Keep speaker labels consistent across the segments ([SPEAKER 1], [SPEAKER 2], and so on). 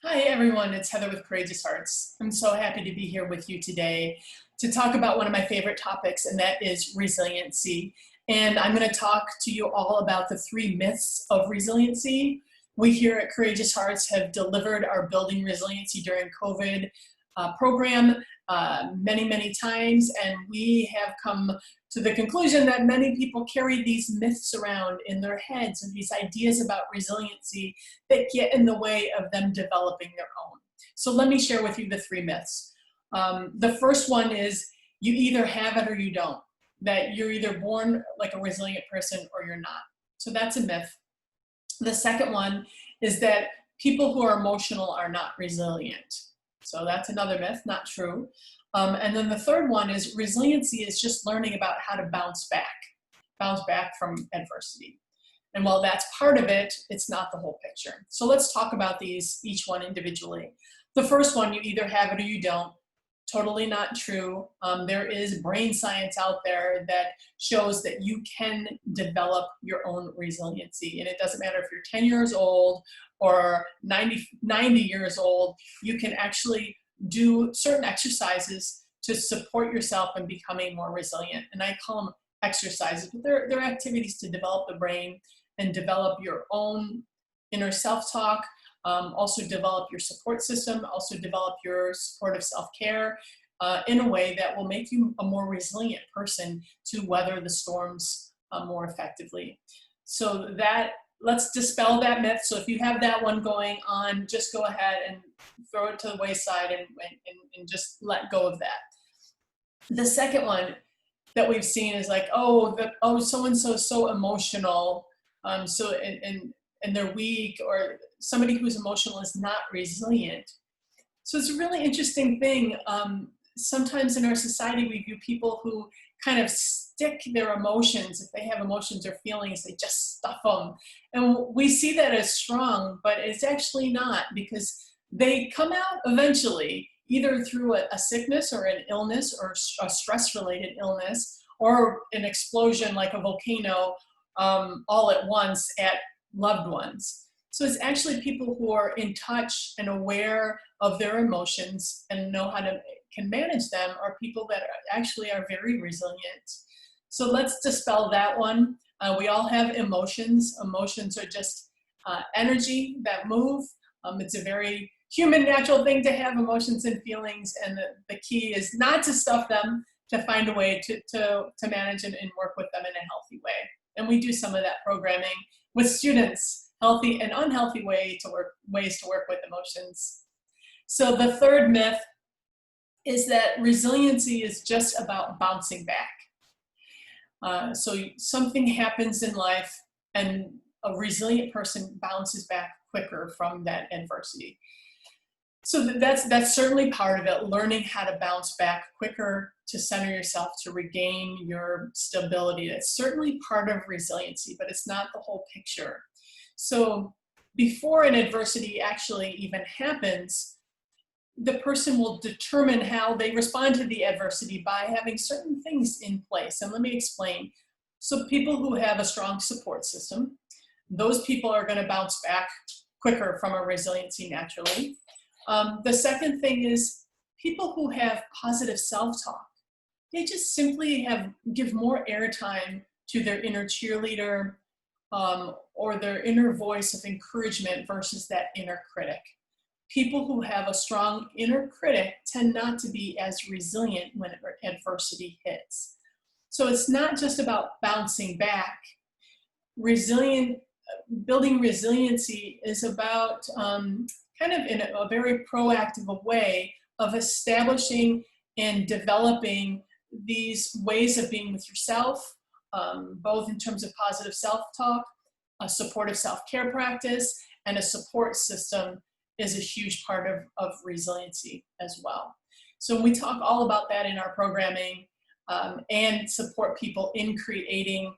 [SPEAKER 1] Hi everyone, it's Heather with Courageous Hearts. I'm so happy to be here with you today to talk about one of my favorite topics, and that is resiliency. And I'm going to talk to you all about the 3 myths of resiliency. We here at Courageous Hearts have delivered our Building Resiliency During COVID program many times, and we have come to the conclusion that many people carry these myths around in their heads and these ideas about resiliency that get in the way of them developing their own. So let me share with you the 3 myths. The first one is you either have it or you don't, that you're either born like a resilient person or you're not. So that's a myth. The second one is that people who are emotional are not resilient. So that's another myth, not true. And then the third one is resiliency is just learning about how to bounce back from adversity. And while that's part of it, it's not the whole picture. So let's talk about these, each one individually. The first one, you either have it or you don't. Totally not true. There is brain science out there that shows that you can develop your own resiliency. And it doesn't matter if you're 10 years old or 90 years old, you can actually do certain exercises to support yourself in becoming more resilient. And I call them exercises, but they're activities to develop the brain and develop your own inner self-talk, also develop your support system, also develop your supportive self-care in a way that will make you a more resilient person to weather the storms more effectively. So let's dispel that myth. So if you have that one going on, just go ahead and throw it to the wayside and just let go of that. The second one that we've seen is like, so-and-so is so emotional, and they're weak, or somebody who's emotional is not resilient. So it's a really interesting thing. Sometimes in our society, we view people who kind of stick their emotions. If they have emotions or feelings, they just stuff them. And we see that as strong, but it's actually not, because they come out eventually, either through a sickness or an illness or a stress-related illness, or an explosion like a volcano all at once at loved ones. So it's actually people who are in touch and aware of their emotions and know how to can manage them are people that actually are very resilient. So let's dispel that one. We all have emotions. Emotions are just energy that move. It's a very human, natural thing to have emotions and feelings, and the key is not to stuff them, to find a way to manage and work with them in a healthy way. And we do some of that programming with students, healthy and unhealthy ways to work with emotions. So the third myth is that resiliency is just about bouncing back. So something happens in life and a resilient person bounces back quicker from that adversity. So that's certainly part of it, learning how to bounce back quicker, to center yourself, to regain your stability. That's certainly part of resiliency, but it's not the whole picture. So before an adversity actually even happens, the person will determine how they respond to the adversity by having certain things in place. And let me explain. So people who have a strong support system, those people are going to bounce back quicker from a resiliency naturally. The second thing is people who have positive self-talk. They just simply give more airtime to their inner cheerleader or their inner voice of encouragement versus that inner critic. People who have a strong inner critic tend not to be as resilient when adversity hits. So it's not just about bouncing back. Building resiliency is about kind of in a very proactive way of establishing and developing these ways of being with yourself, both in terms of positive self-talk, a supportive self-care practice, and a support system is a huge part of resiliency as well. So we talk all about that in our programming and support people in creating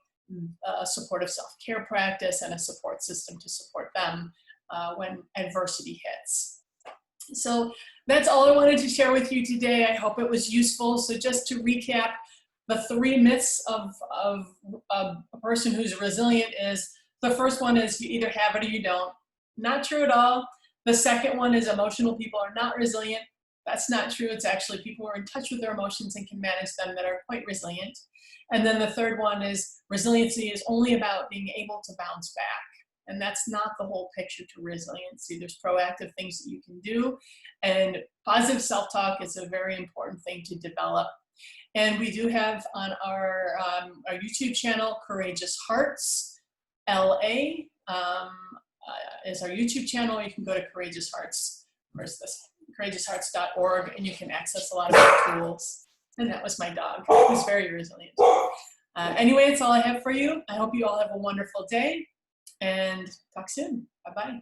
[SPEAKER 1] a supportive self-care practice and a support system to support them when adversity hits. So that's all I wanted to share with you today. I hope it was useful. So just to recap, the 3 myths of a person who's resilient is, the first one is you either have it or you don't. Not true at all. The second one is emotional people are not resilient. That's not true. It's actually people who are in touch with their emotions and can manage them that are quite resilient. And then the third one is resiliency is only about being able to bounce back. And that's not the whole picture to resiliency. There's proactive things that you can do. And positive self-talk is a very important thing to develop. And we do have on our YouTube channel, Courageous Hearts, LA, is our YouTube channel. You can go to Courageous Hearts. Where's this? CourageousHearts.org, and you can access a lot of our tools. And that was my dog, who's very resilient. Anyway, that's all I have for you. I hope you all have a wonderful day, and talk soon. Bye-bye.